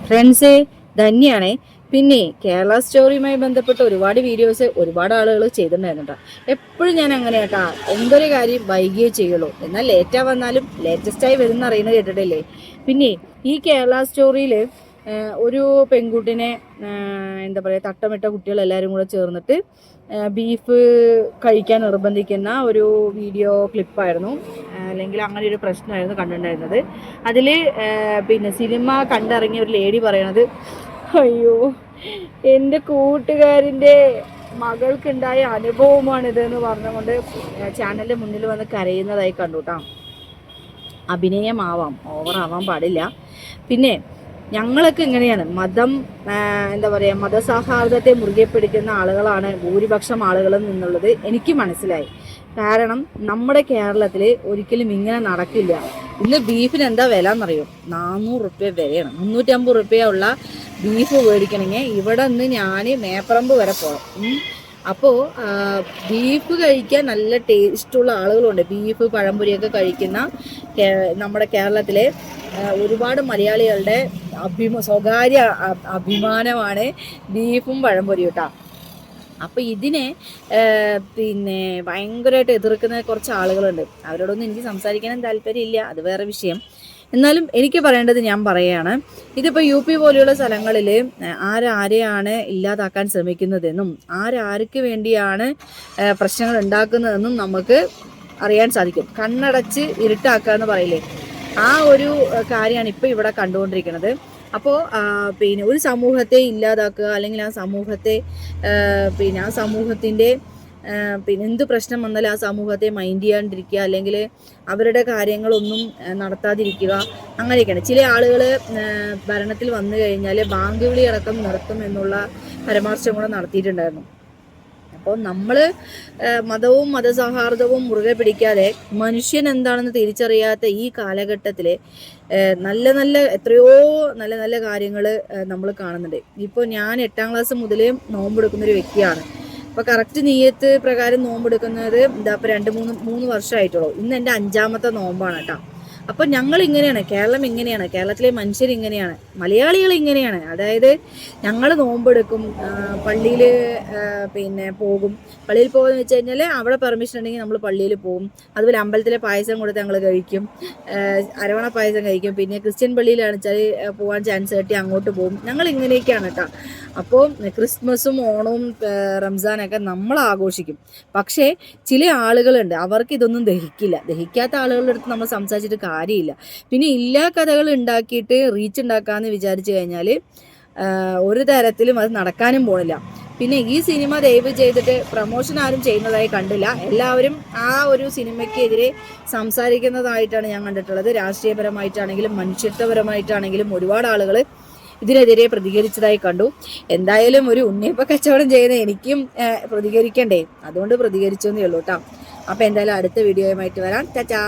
ഫ്രണ്ട്സേ ധന്യാണേ. പിന്നെ കേരള സ്റ്റോറിയുമായി ബന്ധപ്പെട്ട ഒരുപാട് വീഡിയോസ് ഒരുപാട് ആളുകൾ ചെയ്തിട്ടുണ്ടായിരുന്നുട്ടോ. എപ്പോഴും ഞാൻ അങ്ങനെയാട്ടാ, എന്തൊരു കാര്യം വൈകിയേ ചെയ്യുള്ളൂ, എന്നാൽ ലേറ്റാ വന്നാലും ലേറ്റസ്റ്റായി വരുന്ന അറിയുന്നത് കേട്ടിട്ടില്ലേ. പിന്നെ ഈ കേരള സ്റ്റോറിയിൽ ഒരു പെൺകുട്ടിനെ എന്താ പറയുക, തട്ടമിട്ട കുട്ടികളെല്ലാവരും കൂടെ ചേർന്നിട്ട് ബീഫ് കഴിക്കാൻ നിർബന്ധിക്കുന്ന ഒരു വീഡിയോ ക്ലിപ്പായിരുന്നു, അല്ലെങ്കിൽ അങ്ങനെ ഒരു പ്രശ്നമായിരുന്നു കണ്ടിട്ടുണ്ടായിരുന്നത്. അതിൽ പിന്നെ സിനിമ കണ്ടിറങ്ങിയ ഒരു ലേഡി പറയണത്, അയ്യോ എൻ്റെ കൂട്ടുകാരിൻ്റെ മകൾക്കുണ്ടായ അനുഭവമാണിതെന്ന് പറഞ്ഞുകൊണ്ട് ചാനലിൻ്റെ മുന്നിൽ വന്ന് കരയുന്നതായി കണ്ടുട്ടാ. അഭിനയമാവാം, ഓവറാവാൻ പാടില്ല. പിന്നെ ഞങ്ങളൊക്കെ ഇങ്ങനെയാണ്, മതം എന്താ പറയുക, മതസൗഹാർദ്ദത്തെ മുറുകെ പിടിക്കുന്ന ആളുകളാണ് ഭൂരിപക്ഷം ആളുകളും എന്നുള്ളത് എനിക്ക് മനസ്സിലായി. കാരണം നമ്മുടെ കേരളത്തിൽ ഒരിക്കലും ഇങ്ങനെ നടക്കില്ല. ഇന്ന് ബീഫിന് എന്താ വില എന്നറിയോ? 400 റുപ്യ വിലയാണ്. 350 റുപ്യ ഉള്ള ബീഫ് മേടിക്കണമെങ്കിൽ ഇവിടെ നിന്ന് ഞാൻ മേപ്പറമ്പ് വരെ പോകണം. അപ്പോൾ ബീഫ് കഴിക്കാൻ നല്ല ടേസ്റ്റുള്ള ആളുകളുണ്ട്. ബീഫ് പഴംപൊരിയൊക്കെ കഴിക്കുന്ന നമ്മുടെ കേരളത്തിലെ ഒരുപാട് മലയാളികളുടെ സ്വകാര്യ അഭിമാനമാണ് ബീഫും പഴംപൊരിയും കേട്ടോ. അപ്പോൾ ഇതിനെ പിന്നെ ഭയങ്കരമായിട്ട് എതിർക്കുന്ന കുറച്ച് ആളുകളുണ്ട്. അവരോടൊന്നും എനിക്ക് സംസാരിക്കാനും താല്പര്യമില്ല, അത് വേറെ വിഷയം. എന്നാലും എനിക്ക് പറയേണ്ടത് ഞാൻ പറയുകയാണ്. ഇതിപ്പോൾ UP പോലെയുള്ള സ്ഥലങ്ങളിൽ ആരെയാണ് ഇല്ലാതാക്കാൻ ശ്രമിക്കുന്നതെന്നും ആർക്ക് വേണ്ടിയാണ് പ്രശ്നങ്ങൾ ഉണ്ടാക്കുന്നതെന്നും നമുക്ക് അറിയാൻ സാധിക്കും. കണ്ണടച്ച് ഇരുട്ടാക്കുക എന്ന് പറയില്ലേ, ആ ഒരു കാര്യമാണ് ഇപ്പോൾ ഇവിടെ കണ്ടുകൊണ്ടിരിക്കുന്നത്. അപ്പോൾ പിന്നെ ഒരു സമൂഹത്തെ ഇല്ലാതാക്കുക, അല്ലെങ്കിൽ ആ സമൂഹത്തെ പിന്നെ ആ സമൂഹത്തിൻ്റെ പിന്നെ എന്ത് പ്രശ്നം വന്നാലും ആ സമൂഹത്തെ മൈൻഡ് ചെയ്യാണ്ടിരിക്കുക, അല്ലെങ്കിൽ അവരുടെ കാര്യങ്ങളൊന്നും നടത്താതിരിക്കുക, അങ്ങനെയൊക്കെയാണ്. ചില ആളുകൾ ഭരണത്തിൽ വന്നു കഴിഞ്ഞാൽ ബാങ്ക് വിളി അടക്കം നിർത്തും എന്നുള്ള പരാമർശം കൂടെ നടത്തിയിട്ടുണ്ടായിരുന്നു. അപ്പോൾ നമ്മൾ മതവും മതസൗഹാർദ്ദവും മുറുകെ പിടിക്കാതെ മനുഷ്യൻ എന്താണെന്ന് തിരിച്ചറിയാത്ത ഈ കാലഘട്ടത്തിൽ എത്രയോ നല്ല നല്ല കാര്യങ്ങൾ നമ്മൾ കാണുന്നുണ്ട്. ഇപ്പോൾ ഞാൻ 8ാം ക്ലാസ് മുതൽ നോമ്പെടുക്കുന്നൊരു വ്യക്തിയാണ്. അപ്പോൾ കറക്റ്റ് നിയ്യത്ത് പ്രകാരം നോമ്പെടുക്കുന്നത് ഇപ്പോൾ 2-3 വർഷമായിട്ടുള്ളൂ. ഇന്ന് എൻ്റെ 5ാമത്തെ നോമ്പാണ് കേട്ടോ. അപ്പം ഞങ്ങൾ ഇങ്ങനെയാണ്, കേരളം ഇങ്ങനെയാണ്, കേരളത്തിലെ മനുഷ്യർ ഇങ്ങനെയാണ്, മലയാളികൾ ഇങ്ങനെയാണ്. അതായത് ഞങ്ങൾ നോമ്പെടുക്കും, പള്ളിയിൽ പിന്നെ പോകും. പള്ളിയിൽ പോകുമെന്ന് വെച്ച് കഴിഞ്ഞാൽ അവിടെ പെർമിഷൻ ഉണ്ടെങ്കിൽ നമ്മൾ പള്ളിയിൽ പോകും. അതുപോലെ അമ്പലത്തിലെ പായസം കൊടുത്ത് ഞങ്ങൾ കഴിക്കും, അരവണ പായസം കഴിക്കും. പിന്നെ ക്രിസ്ത്യൻ പള്ളിയിലാണ് വെച്ചാൽ പോകാൻ ചാൻസ് കിട്ടി അങ്ങോട്ട് പോകും. ഞങ്ങൾ ഇങ്ങനെയൊക്കെയാണ് കേട്ടോ. അപ്പോൾ ക്രിസ്മസും ഓണവും റംസാനൊക്കെ നമ്മൾ ആഘോഷിക്കും. പക്ഷേ ചില ആളുകളുണ്ട്, അവർക്ക് ഇതൊന്നും ദഹിക്കാത്ത ആളുകളുടെ അടുത്ത് നമ്മൾ സംസാരിച്ചിട്ട് കാര്യമില്ല. പിന്നെ ഇല്ലാ കഥകൾ ഉണ്ടാക്കിയിട്ട് റീച്ച് ഉണ്ടാക്കാമെന്ന് വിചാരിച്ചു കഴിഞ്ഞാൽ ഒരു തരത്തിലും അത് നടക്കാനും പോണില്ല. പിന്നെ ഈ സിനിമ ദയവ് ചെയ്തിട്ട് പ്രൊമോഷൻ ആരും ചെയ്യുന്നതായി കണ്ടില്ല. എല്ലാവരും ആ ഒരു സിനിമയ്ക്കെതിരെ സംസാരിക്കുന്നതായിട്ടാണ് ഞാൻ കണ്ടിട്ടുള്ളത്. രാഷ്ട്രീയപരമായിട്ടാണെങ്കിലും മനുഷ്യത്വപരമായിട്ടാണെങ്കിലും ഒരുപാട് ആളുകൾ ഇതിനെതിരെ പ്രതികരിച്ചതായി കണ്ടു. എന്തായാലും ഒരു ഉണ്ണിയപ്പ കച്ചവടം ചെയ്യുന്ന എനിക്കും പ്രതികരിക്കണ്ടേ, അതുകൊണ്ട് പ്രതികരിച്ചെന്നേ ഉള്ളൂ കേട്ടോ. അപ്പോൾ എന്തായാലും അടുത്ത വീഡിയോയുമായിട്ട് വരാം. ചാച്ചാ.